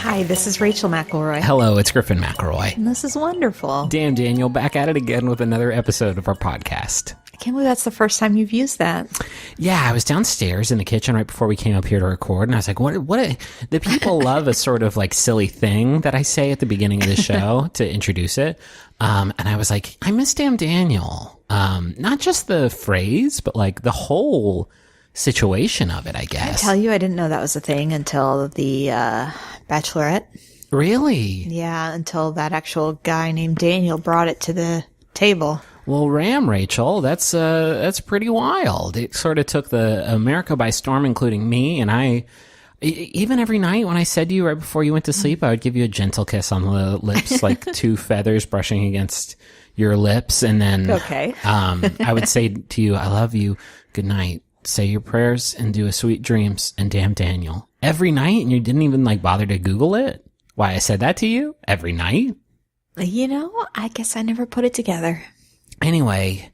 Hi, this is Rachel McElroy. Hello, it's Griffin McElroy. And this is wonderful. Damn, Daniel, back at it again with another episode of our podcast. I can't believe that's the first time you've used that. Yeah, I was downstairs in the kitchen right before we came up here to record, and I was like, the people love a sort of like silly thing that I say at the beginning of the show to introduce it. And I was like, I miss Damn Daniel. Not just the phrase, but like the whole situation of it, I guess. I tell you, I didn't know that was a thing until the Bachelorette. Really? Yeah, until that actual guy named Daniel brought it to the table. Well, Rachel, that's pretty wild. It sort of took the America by storm, including me, and even every night when I said to you right before you went to sleep, I would give you a gentle kiss on the lips, like two feathers brushing against your lips, and then I would say to you, I love you, good night, say your prayers, and do a sweet dreams, and damn Daniel. Every night, and you didn't even like bother to Google it? Why I said that to you? Every night? You know, I guess I never put it together. Anyway,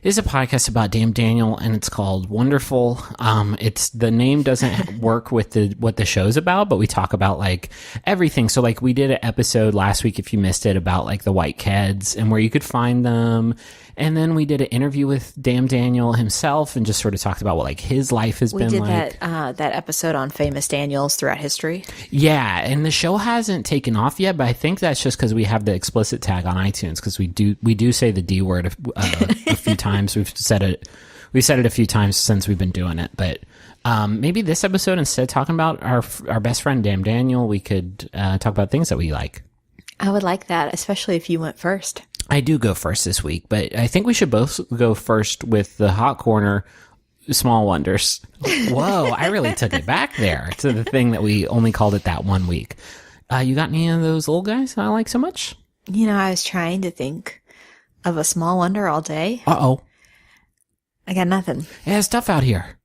it is a podcast about Damn Daniel, and it's called Wonderful. The name doesn't work with what the show's about, but we talk about like everything. So like we did an episode last week, if you missed it, about like the white kids and where you could find them. And then we did an interview with Damn Daniel himself and just sort of talked about what like his life has been like. We did that episode on famous Daniels throughout history. Yeah, and the show hasn't taken off yet, but I think that's just because we have the explicit tag on iTunes, because we do say the D word a few times. We've said it a few times since we've been doing it, but maybe this episode, instead of talking about our best friend Damn Daniel, we could talk about things that we like. I would like that, especially if you went first. I do go first this week, but I think we should both go first with the hot corner, Small Wonders. Whoa, I really took it back there to the thing that we only called it that one week. You got any of those little guys I like so much? You know, I was trying to think of a small wonder all day. Uh-oh. I got nothing. Yeah, stuff out here.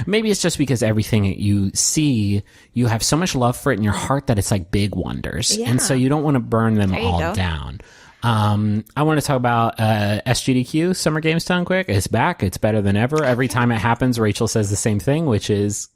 Maybe it's just because everything that you see, you have so much love for it in your heart that it's like big wonders. Yeah. And so you don't want to burn them all down. I want to talk about SGDQ, Summer Games Done Quick. It's back. It's better than ever. Every time it happens, Rachel says the same thing, which is,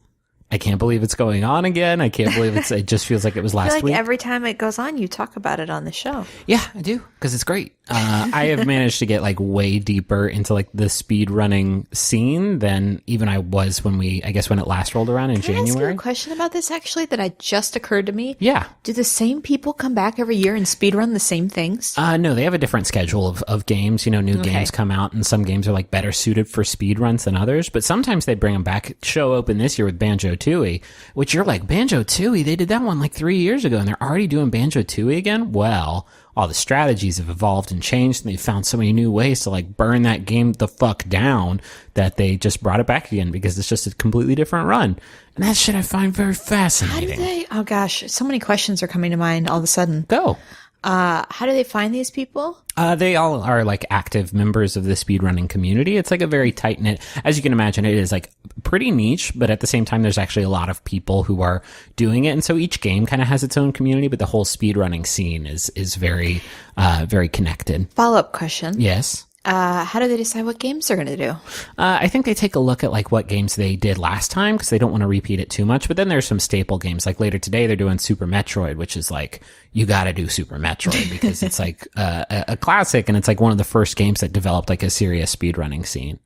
I can't believe it's going on again. I can't believe it just feels like it was last week. Every time it goes on, you talk about it on the show. Yeah, I do, because it's great. I have managed to get like way deeper into like the speed running scene than even I was when it last rolled around in January. Can I ask you a question about this actually that just occurred to me? Yeah. Do the same people come back every year and speed run the same things? No, they have a different schedule of games. You know, new games come out, and some games are like better suited for speed runs than others. But sometimes they bring them back. Show opened this year with Banjo-Tooie, which you're like, Banjo-Tooie? They did that one like 3 years ago, and they're already doing Banjo-Tooie again? Well, all the strategies have evolved and changed, and they found so many new ways to like burn that game the fuck down that they just brought it back again, because it's just a completely different run. And that shit I find very fascinating. How do they? Oh gosh, so many questions are coming to mind all of a sudden. Go. How do they find these people? They all are like active members of the speedrunning community. It's like a very tight knit, as you can imagine, it is like pretty niche, but at the same time, there's actually a lot of people who are doing it. And so each game kind of has its own community, but the whole speedrunning scene is very, very connected. Follow-up question. Yes. How do they decide what games they're going to do? I think they take a look at like what games they did last time, because they don't want to repeat it too much. But then there's some staple games. Like later today, they're doing Super Metroid, which is like, you got to do Super Metroid because it's like a classic, and it's like one of the first games that developed like a serious speedrunning scene.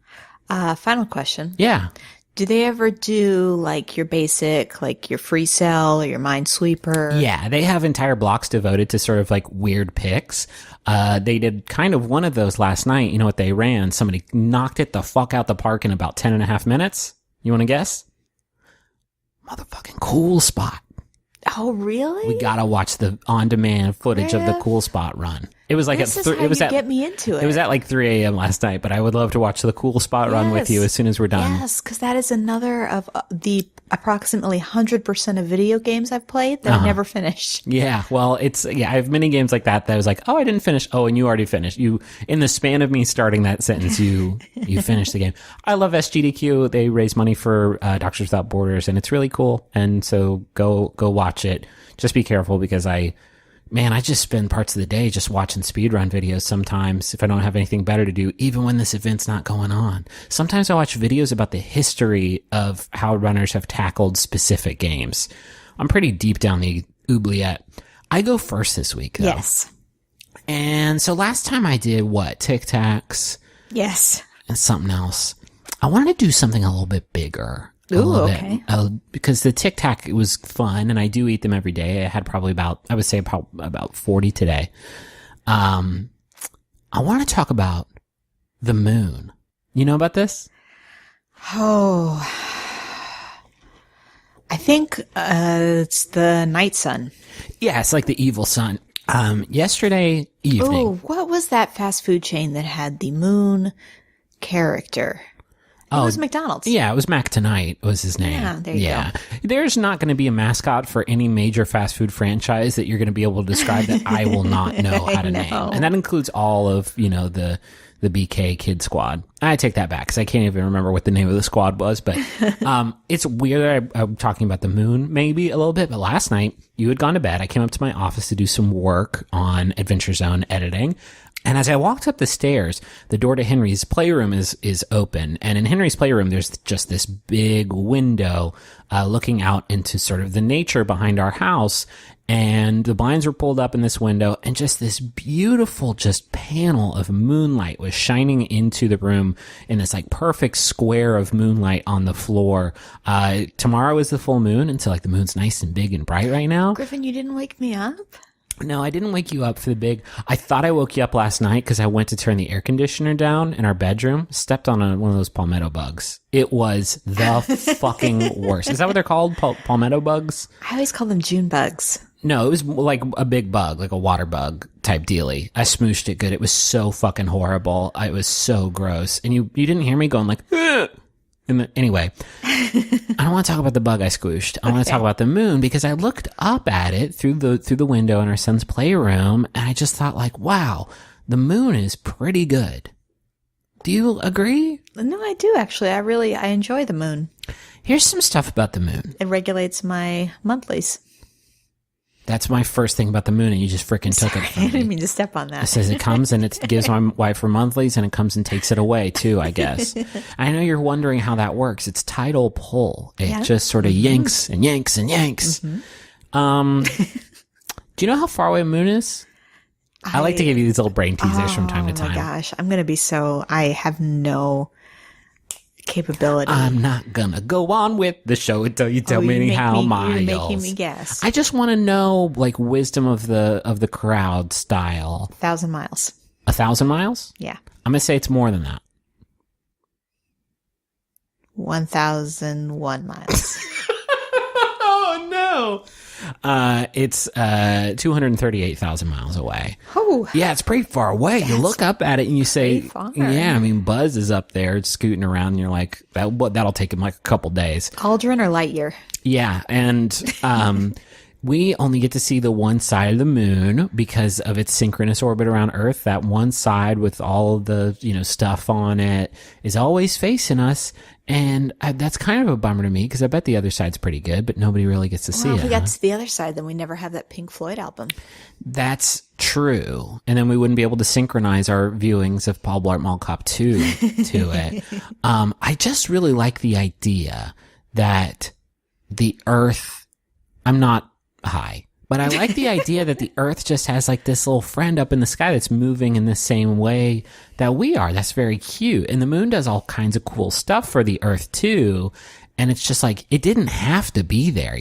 Final question. Yeah. Do they ever do like your basic, like your free cell or your minesweeper? Yeah, they have entire blocks devoted to sort of like weird picks. They did kind of one of those last night. You know what they ran? Somebody knocked it the fuck out the park in about 10.5 minutes. You want to guess? Motherfucking Cool Spot. Oh, really? We gotta watch the on-demand footage of the Cool Spot run. It was like get me into it. It was at like 3 a.m. last night, but I would love to watch the Cool Spot run with you as soon as we're done. Yes, because that is another of the approximately 100% of video games I've played that I never finished. Yeah, well, I have many games like that I was like, oh, I didn't finish. Oh, and you already finished. You, in the span of me starting that sentence, you finished the game. I love SGDQ. They raise money for Doctors Without Borders, and it's really cool. And so go watch it. Just be careful, because I just spend parts of the day just watching speedrun videos sometimes if I don't have anything better to do, even when this event's not going on. Sometimes I watch videos about the history of how runners have tackled specific games. I'm pretty deep down the oubliette. I go first this week, though. Yes. And so last time I did what? Tic Tacs. Yes. And something else. I wanted to do something a little bit bigger. Ooh, okay. Because the Tic Tac, it was fun, and I do eat them every day. I had probably about 40 today. I want to talk about the moon. You know about this? Oh, I think it's the night sun. Yeah, it's like the evil sun. Yesterday evening. Oh, what was that fast food chain that had the moon character? It was McDonald's. Yeah, it was Mac Tonight was his name. Yeah, there you go. There's not going to be a mascot for any major fast food franchise that you're going to be able to describe that I will not know how to name. And that includes all of, the BK Kid Squad. I take that back because I can't even remember what the name of the squad was. But it's weird that I'm talking about the moon maybe a little bit. But last night, you had gone to bed. I came up to my office to do some work on Adventure Zone editing. And as I walked up the stairs, the door to Henry's playroom is open. And in Henry's playroom, there's just this big window looking out into sort of the nature behind our house. And the blinds were pulled up in this window, and just this beautiful just panel of moonlight was shining into the room in this like perfect square of moonlight on the floor. Tomorrow is the full moon, and so like the moon's nice and big and bright right now. Griffin, you didn't wake me up? No, I didn't wake you up for the big. I thought I woke you up last night because I went to turn the air conditioner down in our bedroom, stepped on one of those palmetto bugs. It was the fucking worst. Is that what they're called? Palmetto bugs? I always call them June bugs. No, it was like a big bug, like a water bug type dealy. I smooshed it good. It was so fucking horrible. It was so gross. And you didn't hear me going like, ugh! Anyway, I don't want to talk about the bug I squished. I want to talk about the moon because I looked up at it through the window in our son's playroom, and I just thought like, wow, the moon is pretty good. Do you agree? No, I do actually. I enjoy the moon. Here's some stuff about the moon. It regulates my monthlies. That's my first thing about the moon, and you just freaking took it from me. I didn't mean to step on that. It says it comes and it gives my wife her monthlies, and it comes and takes it away too, I guess. I know you're wondering how that works. It's tidal pull. It just sort of yanks and yanks and yanks. Mm-hmm. Do you know how far away the moon is? I like to give you these little brain teasers from time to time. Oh my gosh, I'm going to be I have no capability. I'm not gonna go on with the show until you tell me how miles. You're making me guess. I just want to know, like, wisdom of the crowd style. 1,000 miles. 1,000 miles? Yeah. I'm gonna say it's more than that. 1,001 miles. Oh no! It's 238,000 miles away. Oh, yeah, it's pretty far away. You look up at it and you say, "Yeah." I mean, Buzz is up there scooting around, and you're like, "That'll take him like a couple days." Aldrin or Lightyear? Yeah, and we only get to see the one side of the moon because of its synchronous orbit around Earth. That one side with all of the stuff on it is always facing us. And that's kind of a bummer to me because I bet the other side's pretty good, but nobody really gets to see it. If we got to the other side, then we never have that Pink Floyd album. That's true. And then we wouldn't be able to synchronize our viewings of Paul Blart Mall Cop 2 to it. I just really like the idea that the Earth, I'm not high, but I like the idea that the Earth just has like this little friend up in the sky that's moving in the same way that we are. That's very cute. And the moon does all kinds of cool stuff for the Earth too. And it's just like, it didn't have to be there,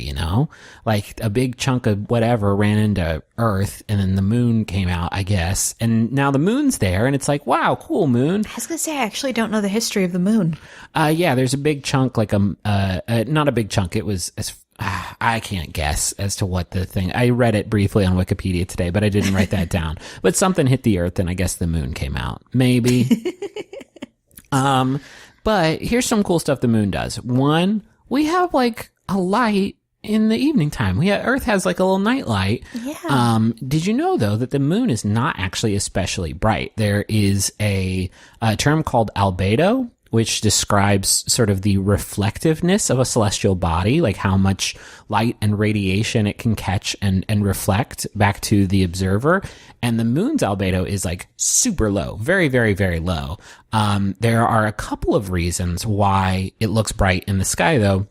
like a big chunk of whatever ran into Earth and then the moon came out, I guess. And now the moon's there and it's like, wow, cool moon. I was going to say, I actually don't know the history of the moon. Yeah, there's a big chunk, like not a big chunk. It was I can't guess as to what the thing. I read it briefly on Wikipedia today, but I didn't write that down. But something hit the Earth, and I guess the moon came out. Maybe. But here's some cool stuff the moon does. One, we have like a light in the evening time. Earth has like a little night light. Yeah. Did you know though that the moon is not actually especially bright? There is a term called albedo, which describes sort of the reflectiveness of a celestial body, like how much light and radiation it can catch and reflect back to the observer. And the moon's albedo is like super low, very, very, very low. There are a couple of reasons why it looks bright in the sky though.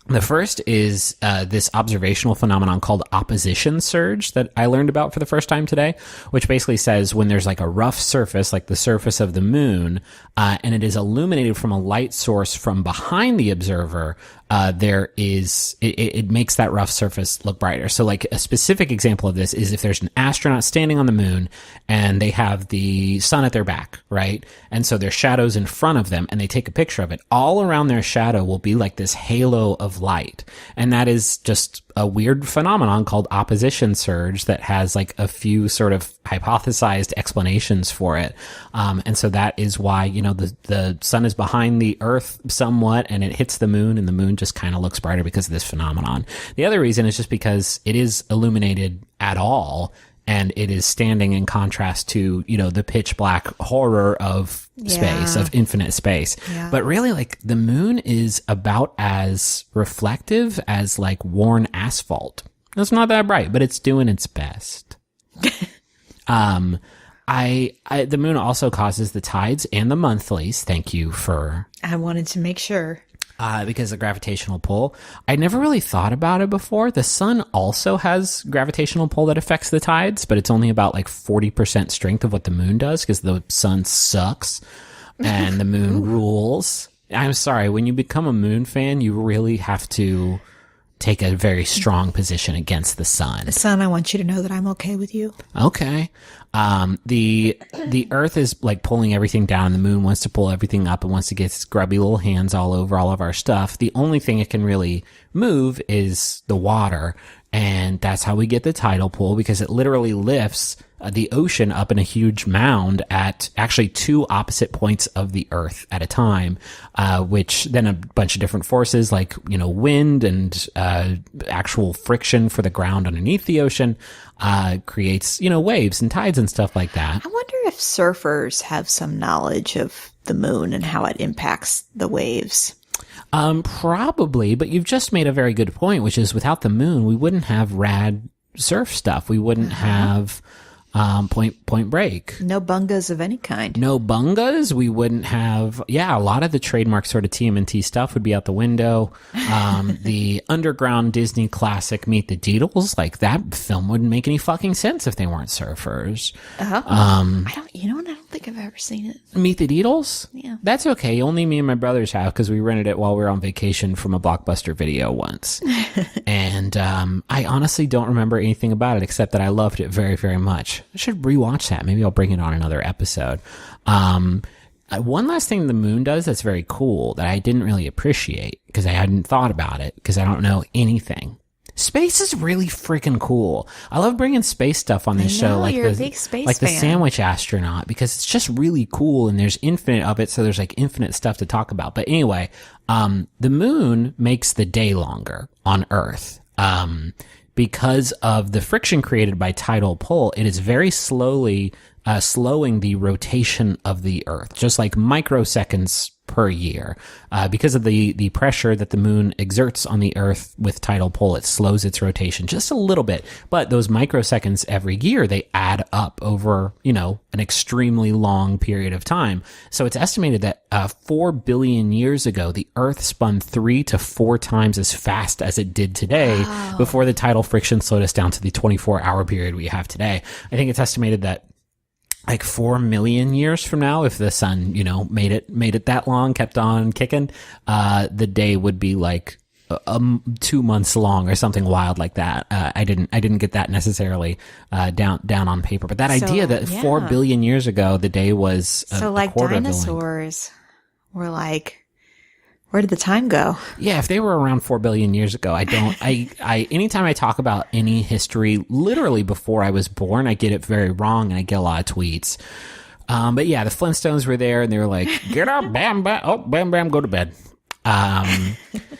The first is this observational phenomenon called opposition surge that I learned about for the first time today, which basically says when there's like a rough surface, like the surface of the moon, and it is illuminated from a light source from behind the observer, it makes that rough surface look brighter. So like a specific example of this is if there's an astronaut standing on the moon and they have the sun at their back, right? And so there's shadows in front of them and they take a picture of it. All around their shadow will be like this halo of light. And that is just a weird phenomenon called opposition surge that has like a few sort of hypothesized explanations for it. And so that is why, the sun is behind the earth somewhat and it hits the moon and the moon just kind of looks brighter because of this phenomenon. The other reason is just because it is illuminated at all and it is standing in contrast to, the pitch black horror of space, of infinite space. Yeah. But really, like, the moon is about as reflective as, like, worn asphalt. It's not that bright, but it's doing its best. The moon also causes the tides and the monthlies. Thank you for... I wanted to make sure. Because of the gravitational pull. I never really thought about it before. The sun also has gravitational pull that affects the tides, but it's only about like 40% strength of what the moon does because the sun sucks and the moon rules. I'm sorry, when you become a moon fan, you really have to take a very strong position against the sun. Sun, I want you to know that I'm okay with you. Okay. The earth is like pulling everything down. The moon wants to pull everything up and wants to get its grubby little hands all over all of our stuff. The only thing it can really move is the water. And that's how we get the tidal pull because it literally lifts the ocean up in a huge mound at actually two opposite points of the earth at a time, which then a bunch of different forces like, wind and actual friction for the ground underneath the ocean creates, waves and tides and stuff like that. I wonder if surfers have some knowledge of the moon and how it impacts the waves. Probably, but you've just made a very good point, which is without the moon, we wouldn't have rad surf stuff. We wouldn't have Point Break. No bungas of any kind. No bungas. We wouldn't have, a lot of the trademark sort of TMNT stuff would be out the window. The underground Disney classic Meet the Deedles, like that film wouldn't make any fucking sense if they weren't surfers. I don't think I've ever seen it. Meet the Deedles? Yeah. That's okay. Only me and my brothers have because we rented it while we were on vacation from a Blockbuster video once. And I honestly don't remember anything about it except that I loved it very, very much. I should rewatch that. Maybe I'll bring it on another episode. One last thing the moon does that's very cool that I didn't really appreciate because I hadn't thought about it because I don't know anything. Space is really freaking cool. I love bringing space stuff on this show, like you're a big space like the fan. Sandwich Astronaut, because it's just really cool and there's infinite of it, so there's like infinite stuff to talk about. But anyway, the moon makes the day longer on Earth. Because of the friction created by tidal pull, it is very slowly slowing the rotation of the Earth, just like microseconds per year. Because of the pressure that the moon exerts on the Earth with tidal pull, it slows its rotation just a little bit. But those microseconds every year, they add up over, an extremely long period of time. So it's estimated that 4 billion years ago, the Earth spun 3 to 4 times as fast as it did today before the tidal friction slowed us down to the 24-hour period we have today. I think it's estimated that like 4 million years from now, if the sun, made it that long, kept on kicking, the day would be like 2 months long or something wild like that. I didn't get that necessarily down on paper, but that idea that 4 billion years ago the day was a like quarter dinosaurs were like, where did the time go? Yeah, if they were around 4 billion years ago, anytime I talk about any history, literally before I was born, I get it very wrong and I get a lot of tweets. But yeah, the Flintstones were there and they were like, get up, bam, bam, oh, bam, bam, go to bed.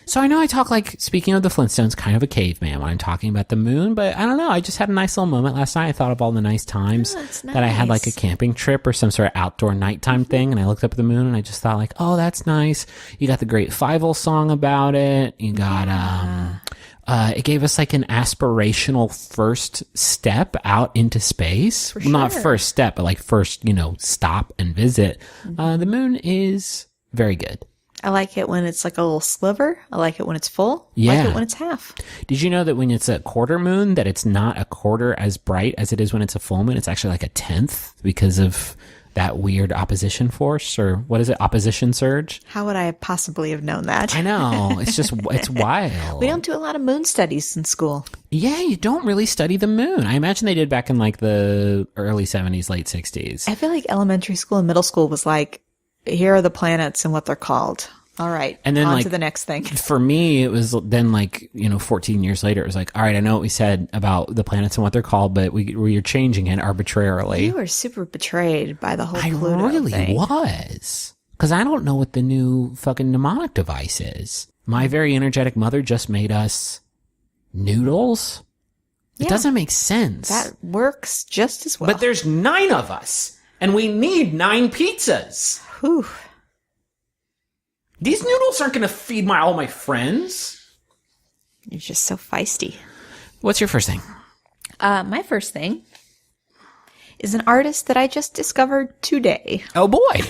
So I know I talk like, speaking of the Flintstones, kind of a caveman when I'm talking about the moon, but I don't know. I just had a nice little moment last night. I thought of all the nice times that I had like a camping trip or some sort of outdoor nighttime thing. And I looked up at the moon and I just thought like, oh, that's nice. You got the Great Fievel song about it. You got, it gave us like an aspirational first step out into space. Well, not first step, but like first, stop and visit. The moon is very good. I like it when it's like a little sliver. I like it when it's full. I Yeah. like it when it's half. Did you know that when it's a quarter moon, that it's not a quarter as bright as it is when it's a full moon? It's actually like a tenth because of that weird opposition force, or what is it? Opposition surge? How would I possibly have known that? I know. It's just, it's wild. We don't do a lot of moon studies in school. Yeah, you don't really study the moon. I imagine they did back in like the early 70s, late 60s. I feel like elementary school and middle school was like, here are the planets and what they're called. All right. And then, on like, to the next thing. For me, it was then like, 14 years later, it was like, all right, I know what we said about the planets and what they're called, but we're changing it arbitrarily. You were super betrayed by the whole I Pluto really thing. was. Because I don't know what the new fucking mnemonic device is. My very energetic mother just made us noodles. It Yeah. doesn't make sense. That works just as well. But there's 9 of us, and we need 9 pizzas. Whew. These noodles aren't going to feed all my friends. You're just so feisty. What's your first thing? My first thing is an artist that I just discovered today. Oh, boy.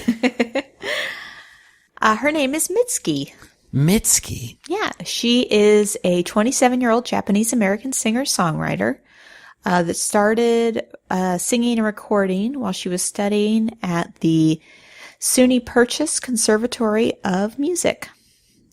Her name is Mitski. Mitski. Yeah, she is a 27-year-old Japanese-American singer-songwriter that started singing and recording while she was studying at the SUNY Purchase Conservatory of Music.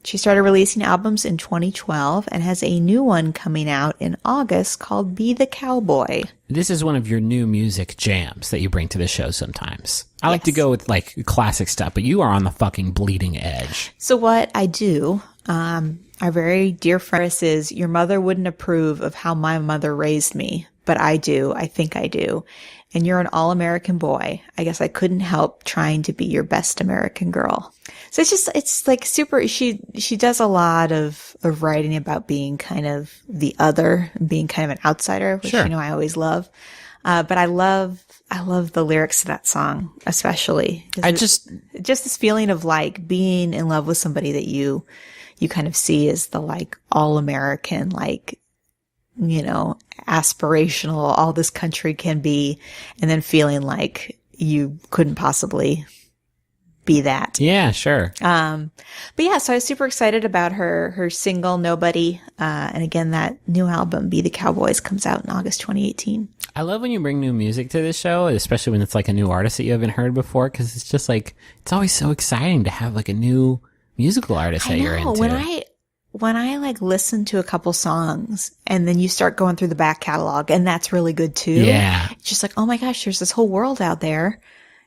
She started releasing albums in 2012 and has a new one coming out in August called Be the Cowboy. This is one of your new music jams that you bring to the show sometimes. I like to Yes. go with like classic stuff, but you are on the fucking bleeding edge. So what I do, our very dear friend is, your mother wouldn't approve of how my mother raised me, but I do. I think I do. And you're an all-American boy. I guess I couldn't help trying to be your best American girl. So it's like super, she does a lot of writing about being kind of the other, being kind of an outsider, which, Sure. I always love. But I love the lyrics to that song, especially. Just this feeling of like being in love with somebody that you kind of see as the like all-American, like, aspirational, all this country can be, and then feeling like you couldn't possibly be that. Yeah, sure. But yeah, so I was super excited about her single Nobody. And again, that new album, Be the Cowboys, comes out in August 2018. I love when you bring new music to this show, especially when it's like a new artist that you haven't heard before, because it's just like, it's always so exciting to have like a new musical artist that you're into. When I like listen to a couple songs and then you start going through the back catalog, and that's really good too. Yeah. It's just like, oh my gosh, there's this whole world out there.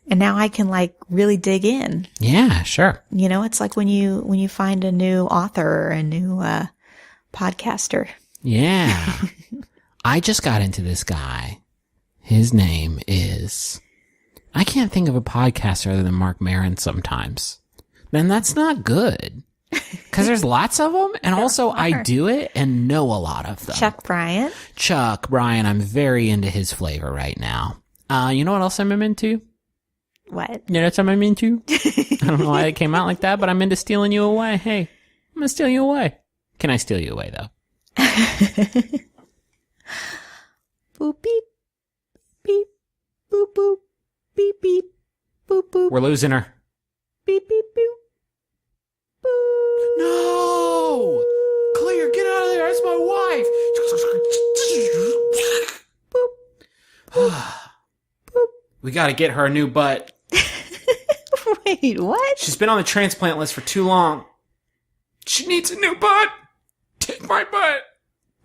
And now I can like really dig in. Yeah, sure. It's like when you find a new author or a new podcaster. Yeah. I just got into this guy. His name is, I can't think of a podcaster other than Mark Maron sometimes. Then that's not good. Because there's lots of them, and also I do it and know a lot of them. Chuck Bryant. Chuck Bryan, I'm very into his flavor right now. You know what else I'm into? What? You know what I'm into? I don't know why it came out like that, but I'm into stealing you away. Hey, I'm gonna steal you away. Can I steal you away, though? Boop, beep, beep, boop, boop, beep, beep, boop, boop, We're losing her. beep, beep, boop, boop. No! Clear, get out of there. That's my wife. We gotta get her a new butt. Wait, what? She's been on the transplant list for too long. She needs a new butt. Take my butt.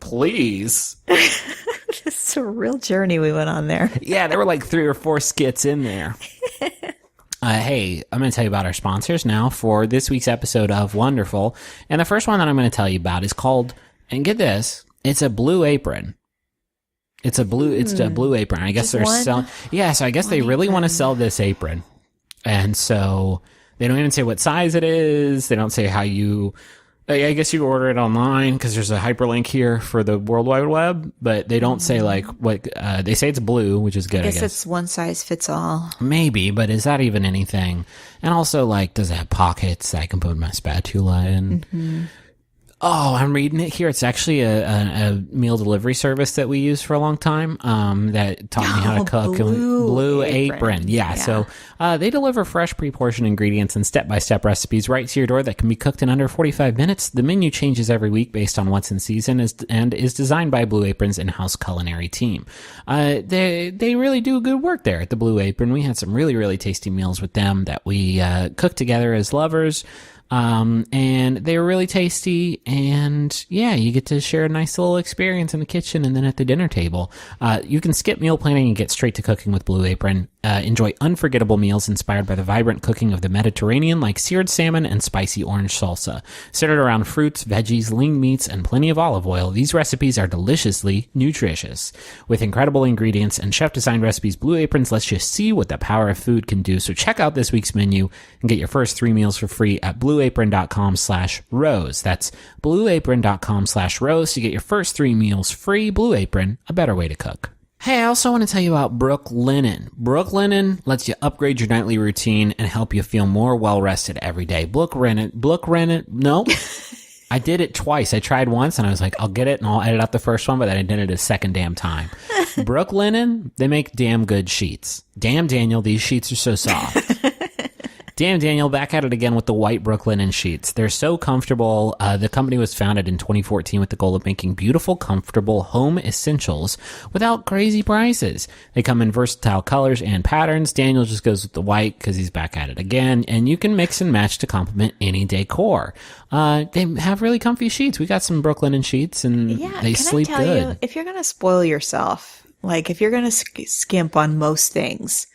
Please. This is a real journey we went on there. Yeah, there were like 3 or 4 skits in there. Hey, I'm going to tell you about our sponsors now for this week's episode of Wonderful. And the first one that I'm going to tell you about is called, and get this, it's a blue apron. It's a blue apron. I guess Just they're one- selling. Yeah, so I guess they really want to sell this apron. And so they don't even say what size it is. They don't say how you, I guess you order it online because there's a hyperlink here for the World Wide Web, but they don't say like what, they say it's blue, which is good, I guess it's one size fits all. Maybe, but is that even anything? And also, like, does it have pockets that I can put my spatula in? Oh, I'm reading it here. It's actually a meal delivery service that we used for a long time that taught me how to cook. Blue Apron. Yeah. So they deliver fresh, pre-portioned ingredients and step-by-step recipes right to your door that can be cooked in under 45 minutes. The menu changes every week based on what's in season and is designed by Blue Apron's in-house culinary team. They really do good work there at the Blue Apron. We had some really, really tasty meals with them that we cooked together as lovers. And they were really tasty, and yeah, you get to share a nice little experience in the kitchen and then at the dinner table. You can skip meal planning and get straight to cooking with Blue Apron. Enjoy unforgettable meals inspired by the vibrant cooking of the Mediterranean, like seared salmon and spicy orange salsa. Centered around fruits, veggies, lean meats, and plenty of olive oil, these recipes are deliciously nutritious. With incredible ingredients and chef-designed recipes, Blue Aprons lets you see what the power of food can do. So check out this week's menu and get your first 3 meals for free at blueapron.com/rose. That's blueapron.com/rose to get your first 3 meals free. Blue Apron, a better way to cook. Hey, I also want to tell you about Brooklinen. Brooklinen lets you upgrade your nightly routine and help you feel more well-rested every day. No. I did it twice. I tried once and I was like, I'll get it and I'll edit out the first one, but then I did it a second damn time. Brooklinen, they make damn good sheets. Damn, Daniel, these sheets are so soft. Damn, Daniel, back at it again with the white Brooklinen sheets. They're so comfortable. The company was founded in 2014 with the goal of making beautiful, comfortable home essentials without crazy prices. They come in versatile colors and patterns. Daniel just goes with the white because he's back at it again, and you can mix and match to complement any decor. They have really comfy sheets. We got some Brooklinen sheets, and they sleep good. You, if you're going to spoil yourself, like if you're going to skimp on most things,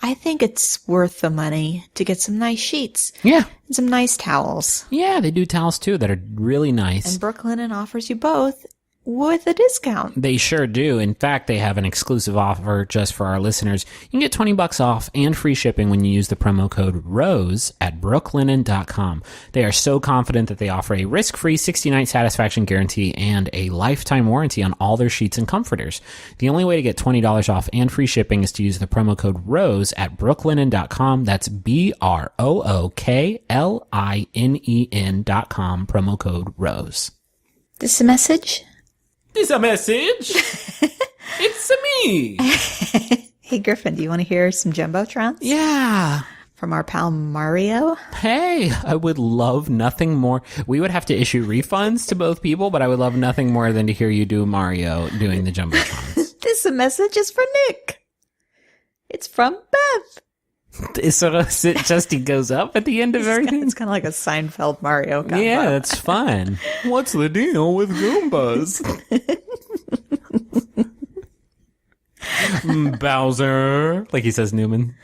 I think it's worth the money to get some nice sheets. Yeah. And some nice towels. Yeah, they do towels too that are really nice. And Brooklinen offers you both with a discount. They sure do. In fact, they have an exclusive offer just for our listeners. You can get $20 off and free shipping when you use the promo code ROSE at brooklinen.com. They are so confident that they offer a risk-free 60-night satisfaction guarantee and a lifetime warranty on all their sheets and comforters. The only way to get $20 off and free shipping is to use the promo code ROSE at brooklinen.com. That's BROOKLINEN.com, promo code ROSE. This a message? It's a message. It's me. Hey, Griffin, do you want to hear some Jumbotrons? Yeah. From our pal Mario? Hey, I would love nothing more. We would have to issue refunds to both people, but I would love nothing more than to hear you do Mario doing the Jumbotrons. This message is for Nick. It's from Beth. So it just he goes up at the end of everything? It's kind of like a Seinfeld Mario combo. Yeah, that's fun. What's the deal with Goombas? Bowser. Like he says Newman.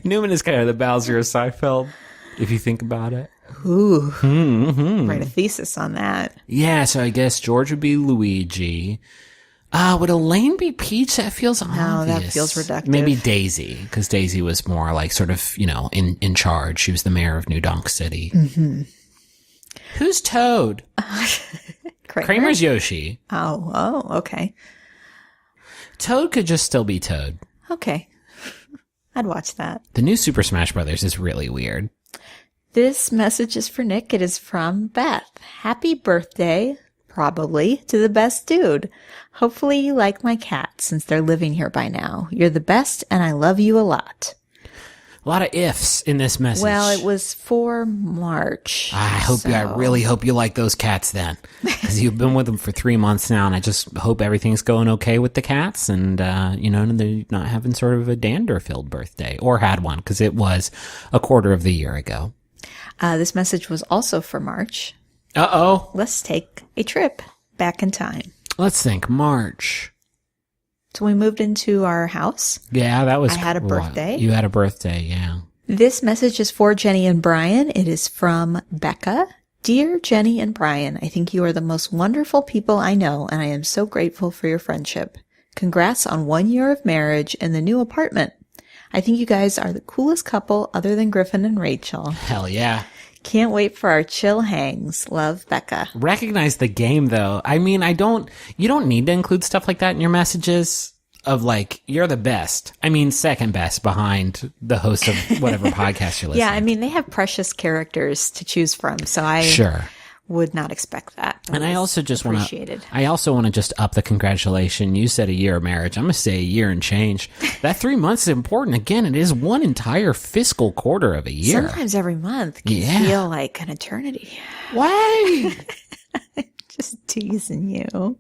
Newman is kind of the Bowser of Seinfeld, if you think about it. Ooh. Mm-hmm. Write a thesis on that. Yeah, so I guess George would be Luigi. Would Elaine be Peach? That feels obvious. No, that feels reductive. Maybe Daisy, because Daisy was more like sort of, in charge. She was the mayor of New Donk City. Mm-hmm. Who's Toad? Kramer's Yoshi. Oh, okay. Toad could just still be Toad. Okay. I'd watch that. The new Super Smash Brothers is really weird. This message is for Nick. It is from Beth. Happy birthday. Probably, to the best dude. Hopefully you like my cats since they're living here by now. You're the best and I love you a lot. A lot of ifs in this message. Well, it was for March. I really hope you like those cats then. Because you've been with them for 3 months now, and I just hope everything's going okay with the cats and, and they're not having sort of a dander-filled birthday. Or had one, because it was a quarter of the year ago. This message was also for March. Uh-oh. Let's take a trip back in time. Let's think. March. So we moved into our house. Yeah, that was... I had a birthday. You had a birthday, yeah. This message is for Jenny and Brian. It is from Becca. Dear Jenny and Brian, I think you are the most wonderful people I know, and I am so grateful for your friendship. Congrats on 1 year of marriage and the new apartment. I think you guys are the coolest couple other than Griffin and Rachel. Hell yeah. Can't wait for our chill hangs. Love, Becca. Recognize the game, though. I mean, you don't need to include stuff like that in your messages of like, you're the best. I mean, second best behind the host of whatever podcast you're listening. Yeah, I mean, they have precious characters to choose from. So I would not expect that. And I also just want appreciated. to, I also want to just up the congratulation. You said a year of marriage. I'm going to say a year and change. That 3 months is important. Again, it is one entire fiscal quarter of a year. Sometimes every month can feel like an eternity. Why? Just teasing you.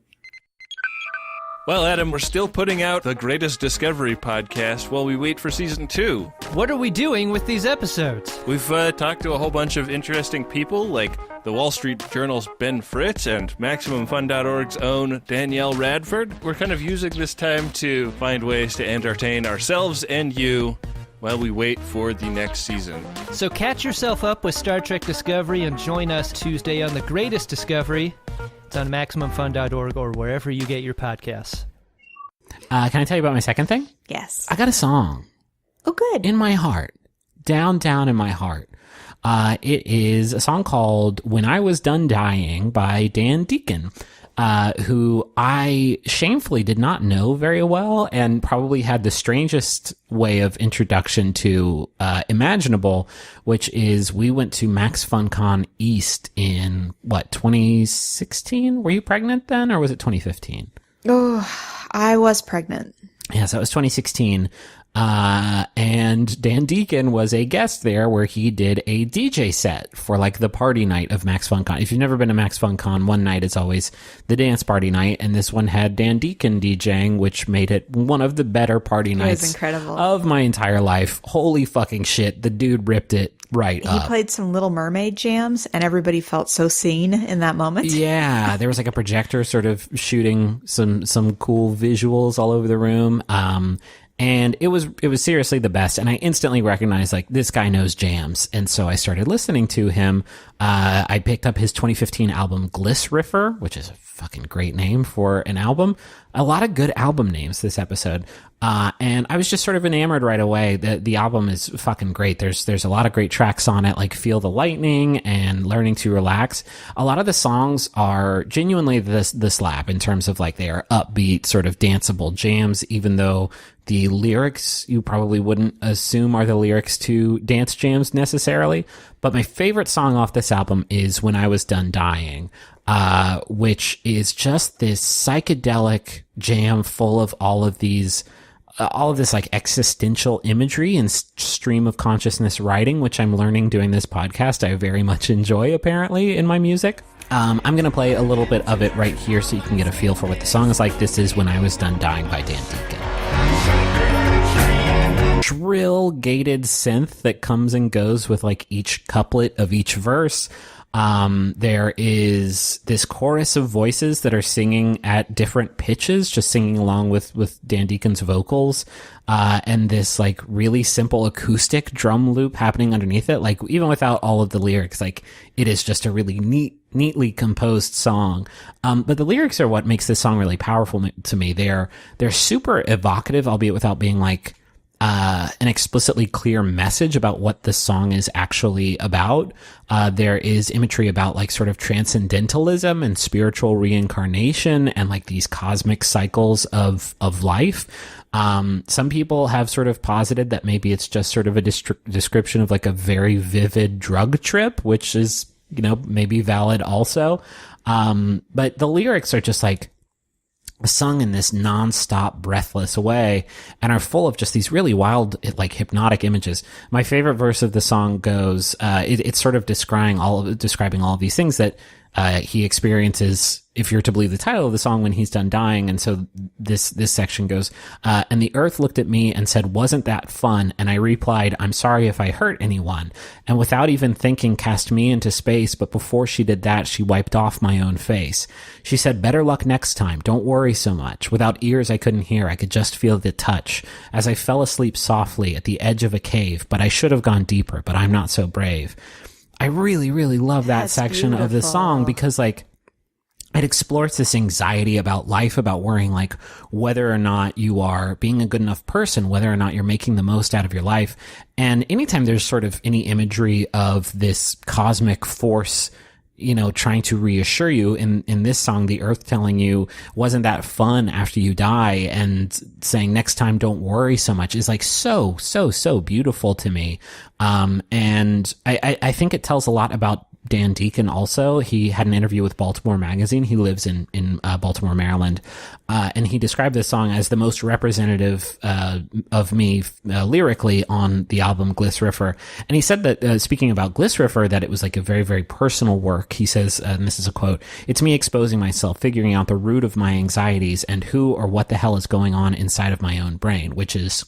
Well, Adam, we're still putting out the Greatest Discovery podcast while we wait for season 2. What are we doing with these episodes? We've talked to a whole bunch of interesting people, like the Wall Street Journal's Ben Fritz and MaximumFun.org's own Danielle Radford. We're kind of using this time to find ways to entertain ourselves and you while we wait for the next season. So catch yourself up with Star Trek Discovery and join us Tuesday on The Greatest Discovery. It's on MaximumFun.org or wherever you get your podcasts. Can I tell you about my second thing? Yes. I got a song. Oh, good. In my heart. Down in my heart. It is a song called When I Was Done Dying by Dan Deacon, who I shamefully did not know very well and probably had the strangest way of introduction to imaginable, which is we went to Max FunCon East in, 2016? Were you pregnant then, or was it 2015? Oh, I was pregnant. Yes, that was 2016. And Dan Deacon was a guest there where he did a DJ set for like the party night of Max FunCon. If you've never been to Max FunCon, one night is always the dance party night, and this one had Dan Deacon DJing, which made it one of the better party nights of my entire life. Holy fucking shit. The dude ripped it right up. He played some Little Mermaid jams, and everybody felt so seen in that moment. Yeah, there was like a projector sort of shooting some cool visuals all over the room. And it was seriously the best. And I instantly recognized, like, this guy knows jams. And so I started listening to him. I picked up his 2015 album Glissriffer, which is a fucking great name for an album. A lot of good album names this episode. And I was just sort of enamored right away. The album is fucking great. There's a lot of great tracks on it, like Feel the Lightning and Learning to Relax. A lot of the songs are genuinely the slap in terms of like they are upbeat, sort of danceable jams, even though the lyrics you probably wouldn't assume are the lyrics to dance jams necessarily. But my favorite song off this album is When I Was Done Dying, which is just this psychedelic jam full of all of this like existential imagery and stream of consciousness writing, which I'm learning doing this podcast I very much enjoy apparently in my music. I'm going to play a little bit of it right here so you can get a feel for what the song is like. This is When I Was Done Dying by Dan Deacon. Shrill gated synth that comes and goes with like each couplet of each verse. There is this chorus of voices that are singing at different pitches, just singing along with Dan Deacon's vocals, and this like really simple acoustic drum loop happening underneath it. Like even without all of the lyrics, like it is just a really neatly composed song. But the lyrics are what makes this song really powerful to me. They're super evocative, albeit without being like an explicitly clear message about what the song is actually about. There is imagery about like sort of transcendentalism and spiritual reincarnation and like these cosmic cycles of life. Some people have sort of posited that maybe it's just sort of a description of like a very vivid drug trip, which is, maybe valid also. But the lyrics are just like sung in this non-stop breathless way and are full of just these really wild, like hypnotic images. My favorite verse of the song goes, it's sort of describing all of these things that he experiences, if you're to believe the title of the song, when he's done dying. And so this section goes, and the earth looked at me and said, "Wasn't that fun?" And I replied, "I'm sorry if I hurt anyone." And without even thinking, cast me into space. But before she did that, she wiped off my own face. She said, "Better luck next time. Don't worry so much." Without ears, I couldn't hear. I could just feel the touch as I fell asleep softly at the edge of a cave. But I should have gone deeper, but I'm not so brave. I really, really love that section of the song because like it explores this anxiety about life, about worrying like whether or not you are being a good enough person, whether or not you're making the most out of your life. And anytime there's sort of any imagery of this cosmic force, trying to reassure you in this song, the earth telling you, wasn't that fun after you die, and saying next time, don't worry so much, is like so beautiful to me. And I think it tells a lot about Dan Deacon also. He had an interview with Baltimore Magazine. He lives in Baltimore, Maryland. And he described this song as the most representative of me lyrically on the album Glyceriffer. And he said that, speaking about Glyceriffer, that it was like a very, very personal work. He says, and this is a quote, "It's me exposing myself, figuring out the root of my anxieties and who or what the hell is going on inside of my own brain," which is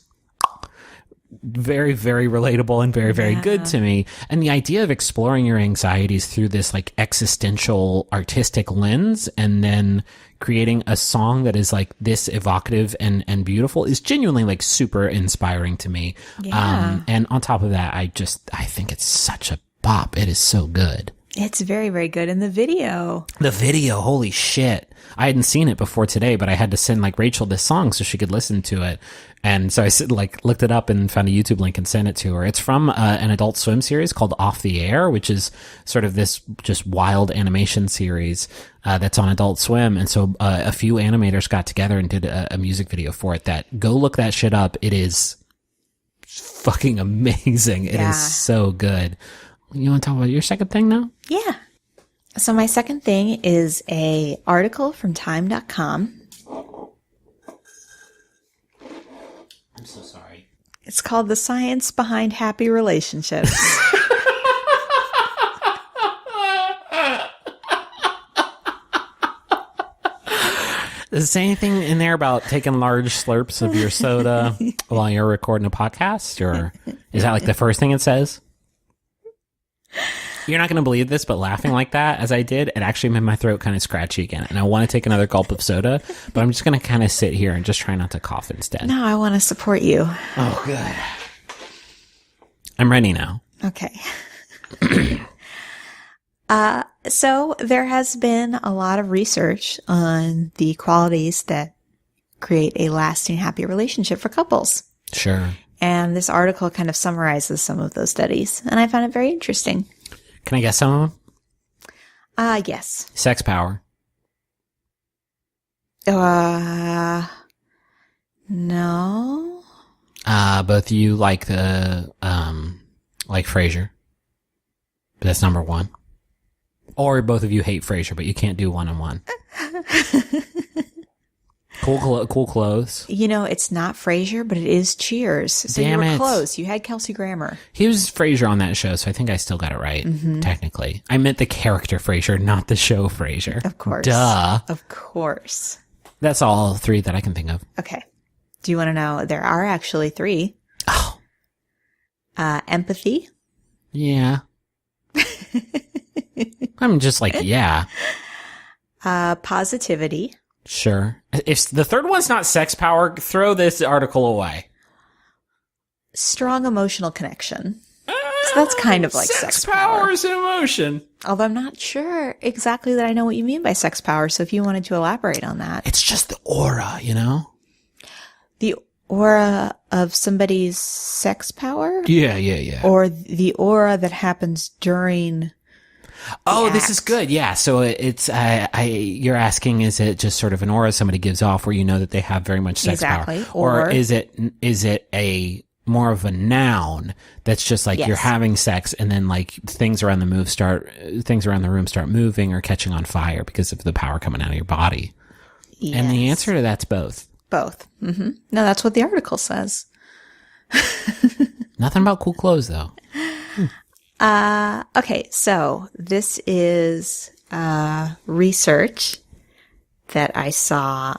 very, very relatable and very, very good to me. And the idea of exploring your anxieties through this like existential artistic lens and then creating a song that is like this evocative and beautiful is genuinely like super inspiring to me. And on top of that, I think it's such a bop. It is so good. It's very, very good in the video. The video, holy shit. I hadn't seen it before today, but I had to send like Rachel this song so she could listen to it. And so I looked it up and found a YouTube link and sent it to her. It's from an Adult Swim series called Off the Air, which is sort of this just wild animation series that's on Adult Swim. And so a few animators got together and did a music video for it. Go look that shit up. It is fucking amazing. It is so good. You want to talk about your second thing now? Yeah. So my second thing is a article from time.com. I'm so sorry. It's called The Science Behind Happy Relationships. Does it say anything in there about taking large slurps of your soda while you're recording a podcast? Or is that like the first thing it says? You're not going to believe this, but laughing like that, as I did, it actually made my throat kind of scratchy again. And I want to take another gulp of soda, but I'm just going to kind of sit here and just try not to cough instead. No, I want to support you. Oh, good. I'm ready now. Okay. So there has been a lot of research on the qualities that create a lasting, happy relationship for couples. Sure. And this article kind of summarizes some of those studies, and I found it very interesting. Can I guess some of them? Yes. Sex power. No. Both of you like like Frasier. But that's number one. Or both of you hate Frasier, but you can't do one-on-one. Cool clothes. You know, it's not Frasier, but it is Cheers. So Damn you were it. close. You had Kelsey Grammer. He was Frasier on that show, so I think I still got it right, technically. I meant the character Frasier, not the show Frasier. Of course. Duh. Of course. That's all three that I can think of. Okay. Do you want to know? There are actually three. Oh. Empathy. Yeah. I'm just like, yeah. Positivity. Sure. If the third one's not sex power, throw this article away. Strong emotional connection. So that's kind of like sex power. is an emotion. Although I'm not sure exactly that I know what you mean by sex power. So if you wanted to elaborate on that. It's just the aura, you know? The aura of somebody's sex power? Yeah. Or the aura that happens during... Oh, this is good. Yeah. So it's, you're asking, is it just sort of an aura somebody gives off where you know that they have very much sex power? Or is it a more of a noun that's just like you're having sex and then like things around the room start moving or catching on fire because of the power coming out of your body? Yes. And the answer to that's both. Both. Mm-hmm. No, that's what the article says. Nothing about cool clothes though. Okay, so this is research that I saw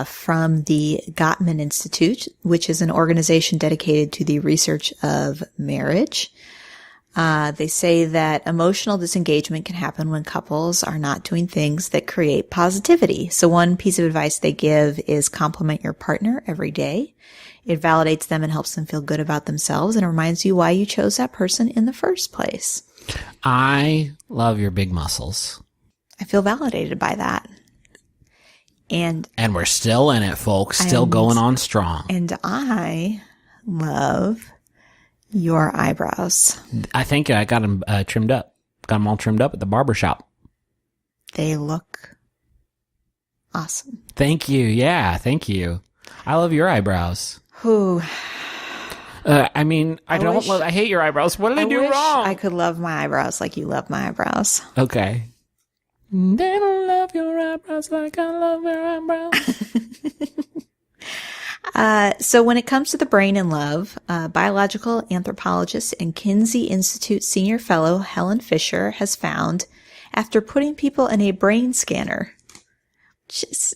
from the Gottman Institute, which is an organization dedicated to the research of marriage. They say that emotional disengagement can happen when couples are not doing things that create positivity. So one piece of advice they give is compliment your partner every day. It validates them and helps them feel good about themselves and reminds you why you chose that person in the first place. I love your big muscles. I feel validated by that. And we're still in it, folks. Still going on strong. And I love your eyebrows. I think I got them trimmed up. Got them all trimmed up at the barbershop. They look awesome. Thank you. Yeah, thank you. I love your eyebrows. Whew. I mean, I wish- hate your eyebrows. What did I do wish wrong? I could love my eyebrows like you love my eyebrows. Okay. They don't love your eyebrows like I love your eyebrows. So when it comes to the brain and love, biological anthropologist and Kinsey Institute senior fellow Helen Fisher has found, after putting people in a brain scanner, just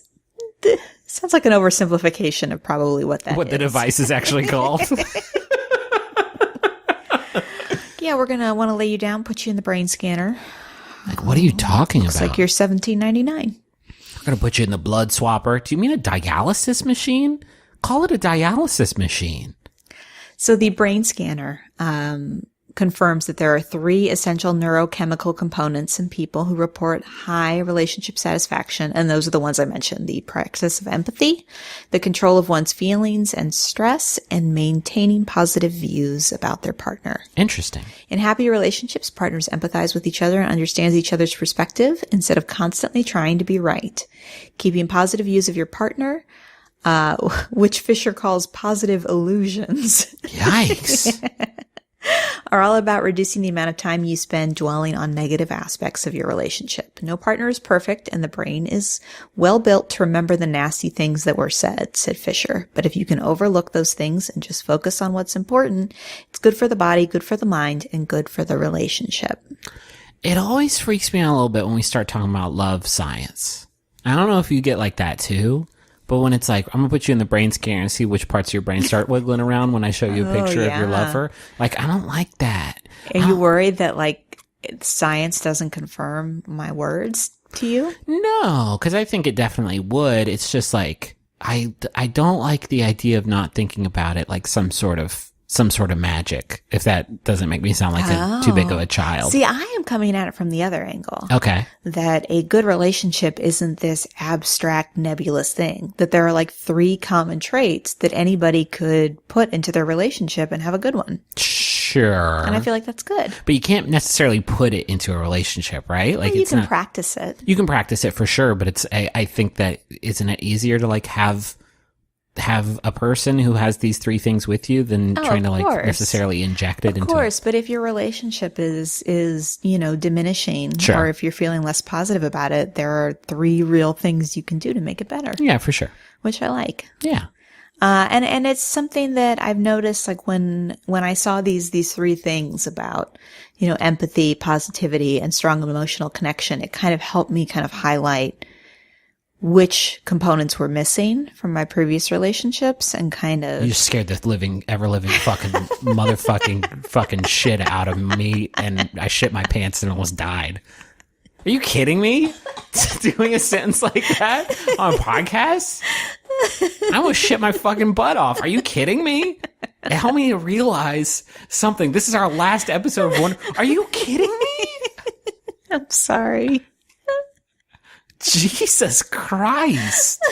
sounds like an oversimplification of probably what that is. What the device is actually called. Yeah, we're gonna want to lay you down, put you in the brain scanner. Like, what are you talking Looks about? like you're $17.99. We're going to put you in the blood swapper. Do you mean a dialysis machine? Call it a dialysis machine. So the brain scanner confirms that there are 3 essential neurochemical components in people who report high relationship satisfaction. And those are the ones I mentioned: the practice of empathy, the control of one's feelings and stress, and maintaining positive views about their partner. Interesting. In happy relationships, partners empathize with each other and understand each other's perspective instead of constantly trying to be right. Keeping positive views of your partner, which Fisher calls positive illusions, Yikes. are all about reducing the amount of time you spend dwelling on negative aspects of your relationship. No partner is perfect, and the brain is well built to remember the nasty things that were said, said Fisher. But if you can overlook those things and just focus on what's important, it's good for the body, good for the mind, and good for the relationship. It always freaks me out a little bit when we start talking about love science. I don't know if you get like that too, but when it's like, I'm going to put you in the brain scanner and see which parts of your brain start wiggling around when I show you a picture of your lover. Like, I don't like that. Are you worried that, like, science doesn't confirm my words to you? No, because I think it definitely would. It's just like, I don't like the idea of not thinking about it like some sort of magic, if that doesn't make me sound like too big of a child. See, I am coming at it from the other angle. Okay. That a good relationship isn't this abstract, nebulous thing. That there are like 3 common traits that anybody could put into their relationship and have a good one. Sure. And I feel like that's good. But you can't necessarily put it into a relationship, right? Like, Well, you it's can not, practice it. you can practice it for sure, but it's, I think that, isn't it easier to like have a person who has these 3 things with you than trying to like necessarily inject it into it? Of course, but if your relationship is, diminishing, Sure, or if you're feeling less positive about it, there are 3 real things you can do to make it better. Yeah, for sure. Which I like. Yeah. And it's something that I've noticed, like when I saw these 3 things about, empathy, positivity, and strong emotional connection, it kind of helped me kind of highlight which components were missing from my previous relationships and kind of... You just scared the ever-living fucking fucking shit out of me, and I shit my pants and almost died. Are you kidding me? Doing a sentence like that on a podcast? I almost shit my fucking butt off. Are you kidding me? Help me realize something. This is our last episode of one. Are you kidding me? I'm sorry. Jesus Christ.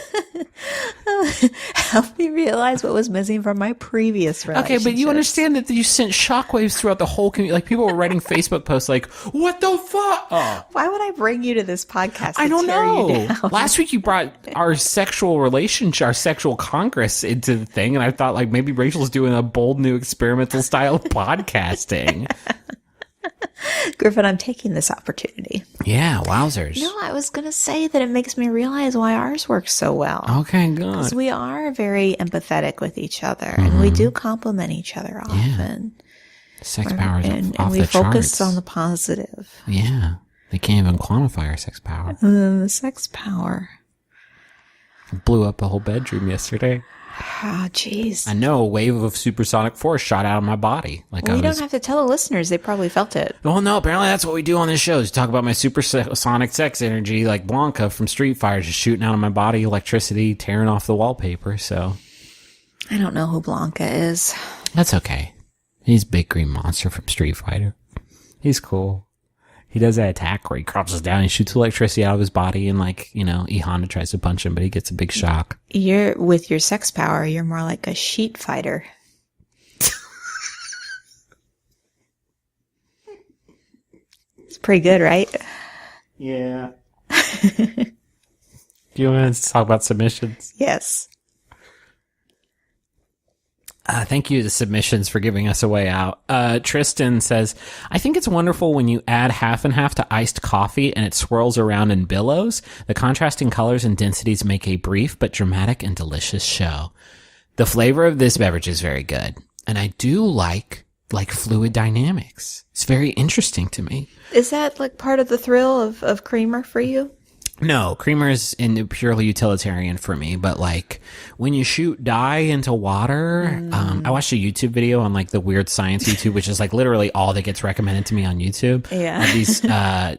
Help me realize what was missing from my previous relationship. Okay, but you understand that you sent shockwaves throughout the whole community. Like, people were writing Facebook posts like, what the fuck? Oh. Why would I bring you to this podcast to I don't tear know. you down? Last week you brought our sexual relationship, our sexual congress into the thing, and I thought like maybe Rachel's doing a bold new experimental style of podcasting. Griffin, I'm taking this opportunity. Yeah, wowzers. No, I was going to say that it makes me realize why ours works so well. Okay, good. Because we are very empathetic with each other, and we do compliment each other often. Sex power is and off we the focus charts. on the positive. Yeah, they can't even quantify our sex power. The sex power. Blew up a whole bedroom yesterday. Oh, jeez. I know, a wave of supersonic force shot out of my body. Like, Well, you don't have to tell the listeners. They probably felt it. Well, no, apparently that's what we do on this show, is talk about my supersonic sex energy, like Blanca from Street Fighter, just shooting out of my body, electricity, tearing off the wallpaper, so. I don't know who Blanca is. That's okay. He's Big Green Monster from Street Fighter. He's cool. He does that attack where he crouches down, he shoots electricity out of his body, and like, E Honda tries to punch him, but he gets a big shock. With your sex power, you're more like a sheet fighter. It's pretty good, right? Yeah. Do you want to talk about submissions? Yes. Thank you to Submissions for giving us a way out. Tristan says, I think it's wonderful when you add half and half to iced coffee and it swirls around in billows. The contrasting colors and densities make a brief but dramatic and delicious show. The flavor of this beverage is very good. And I do like fluid dynamics. It's very interesting to me. Is that like part of the thrill of creamer for you? No, creamer is purely utilitarian for me, but like when you shoot dye into water, I watched a YouTube video on like the Weird Science YouTube, which is like literally all that gets recommended to me on YouTube. Yeah. Of these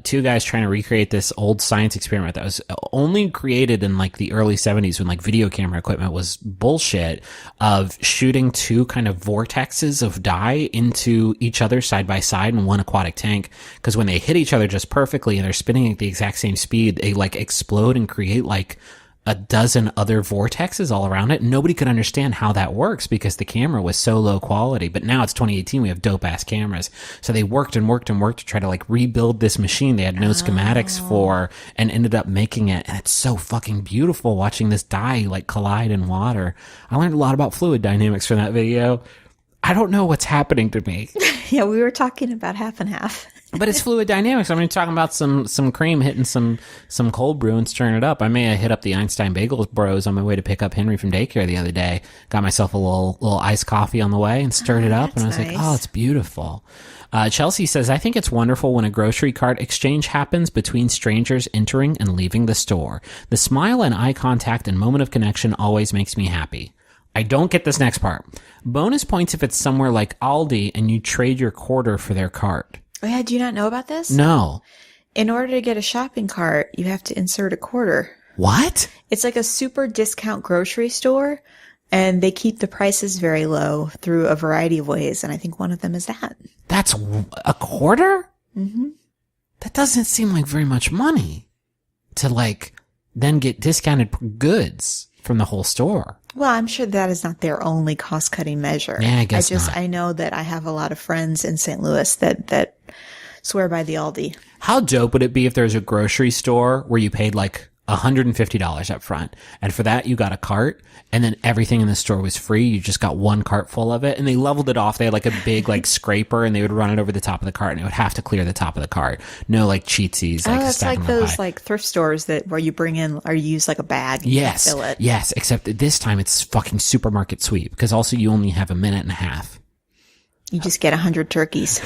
two guys trying to recreate this old science experiment that was only created in like the early 70s when like video camera equipment was bullshit, of shooting two kind of vortexes of dye into each other side by side in one aquatic tank. Because when they hit each other just perfectly and they're spinning at the exact same speed, they like explode and create like a dozen other vortexes all around it. Nobody could understand how that works because the camera was so low quality. But now it's 2018. We have dope ass cameras. So they worked and worked and worked to try to like rebuild this machine they had no schematics for, and ended up making it. And it's so fucking beautiful watching this dye like collide in water. I learned a lot about fluid dynamics from that video. I don't know what's happening to me. Yeah, we were talking about half and half. But it's fluid dynamics. I mean, talking about some cream hitting some cold brew and stirring it up. I may have hit up the Einstein Bagels bros on my way to pick up Henry from daycare the other day. Got myself a little iced coffee on the way and stirred it up. And I was like, oh, it's beautiful. Chelsea says, I think it's wonderful when a grocery cart exchange happens between strangers entering and leaving the store. The smile and eye contact and moment of connection always makes me happy. I don't get this next part. Bonus points if it's somewhere like Aldi and you trade your quarter for their cart. Oh yeah, do you not know about this? No. In order to get a shopping cart, you have to insert a quarter. What? It's like a super discount grocery store, and they keep the prices very low through a variety of ways, and I think one of them is that. That's a quarter? Mm-hmm. That doesn't seem like very much money to like then get discounted goods from the whole store. Well, I'm sure that is not their only cost-cutting measure. Yeah, I guess not. I know that I have a lot of friends in St. Louis that swear by the Aldi. How dope would it be if there's a grocery store where you paid like $150 up front, and for that you got a cart, and then everything in the store was free. You just got one cart full of it, and they leveled it off. They had like a big like scraper, and they would run it over the top of the cart, and it would have to clear the top of the cart. No like cheatsies. Like, that's like those like thrift stores where you bring in or you use like a bag. And yes, fill it. Yes, except this time it's fucking supermarket sweep, because also you only have a minute and a half. You just get 100 turkeys.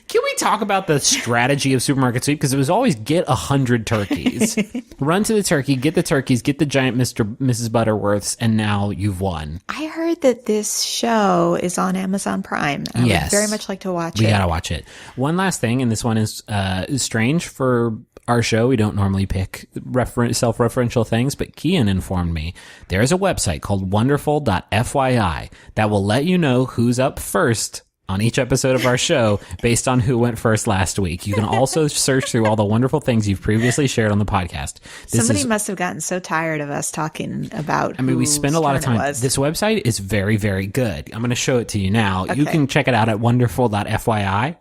Can we talk about the strategy of supermarket sweep? Because it was always get 100 turkeys, run to the turkey, get the turkeys, get the giant Mrs. Butterworths, and now you've won. I heard that this show is on Amazon Prime. I would very much like to watch it. We gotta watch it. One last thing, and this one is strange for our show. We don't normally pick self-referential things, but Kian informed me there is a website called wonderful.fyi that will let you know who's up first on each episode of our show based on who went first last week. You can also search through all the wonderful things you've previously shared on the podcast. Somebody must have gotten so tired of us talking about we spend a lot of time. This website is very, very good. I'm going to show it to you now. Okay. You can check it out at wonderful.fyi.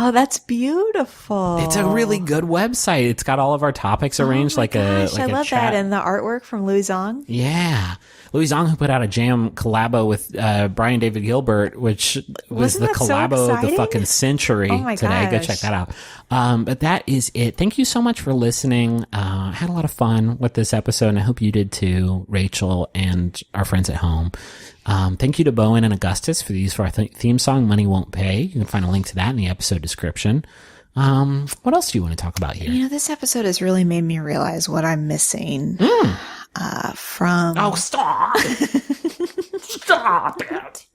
Oh, that's beautiful. It's a really good website. It's got all of our topics arranged I love that. And the artwork from Louis Zong. Yeah. Louis Zong, who put out a jam collabo with Brian David Gilbert, which was the collabo of the fucking century today. Go check that out. But that is it. Thank you so much for listening. I had a lot of fun with this episode, and I hope you did too, Rachel and our friends at home. Thank you to Bowen and Augustus for the use for our theme song, Money Won't Pay. You can find a link to that in the episode description. What else do you want to talk about here? You know, this episode has really made me realize what I'm missing from... Oh, stop! Stop it!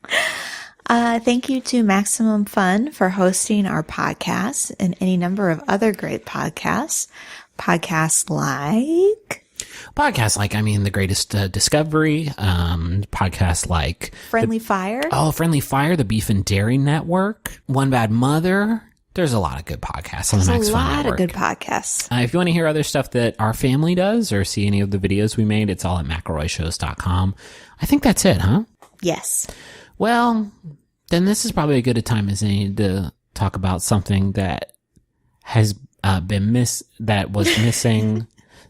Thank you to Maximum Fun for hosting our podcast and any number of other great podcasts. Podcasts like, The Greatest Discovery, podcasts like... Friendly Fire. Oh, Friendly Fire, the Beef and Dairy Network, One Bad Mother. There's a lot of good podcasts on the Max Fun Network. There's a lot of good podcasts. If you want to hear other stuff that our family does or see any of the videos we made, it's all at McElroyshows.com. I think that's it, huh? Yes. Well, then this is probably a good a time as any to talk about something that has was missing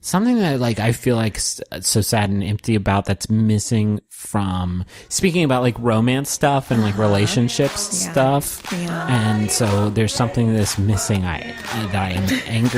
Something that like I feel like so sad and empty about that's missing from speaking about like romance stuff and like relationships stuff. Yeah. And so there's something that's missing that I am angry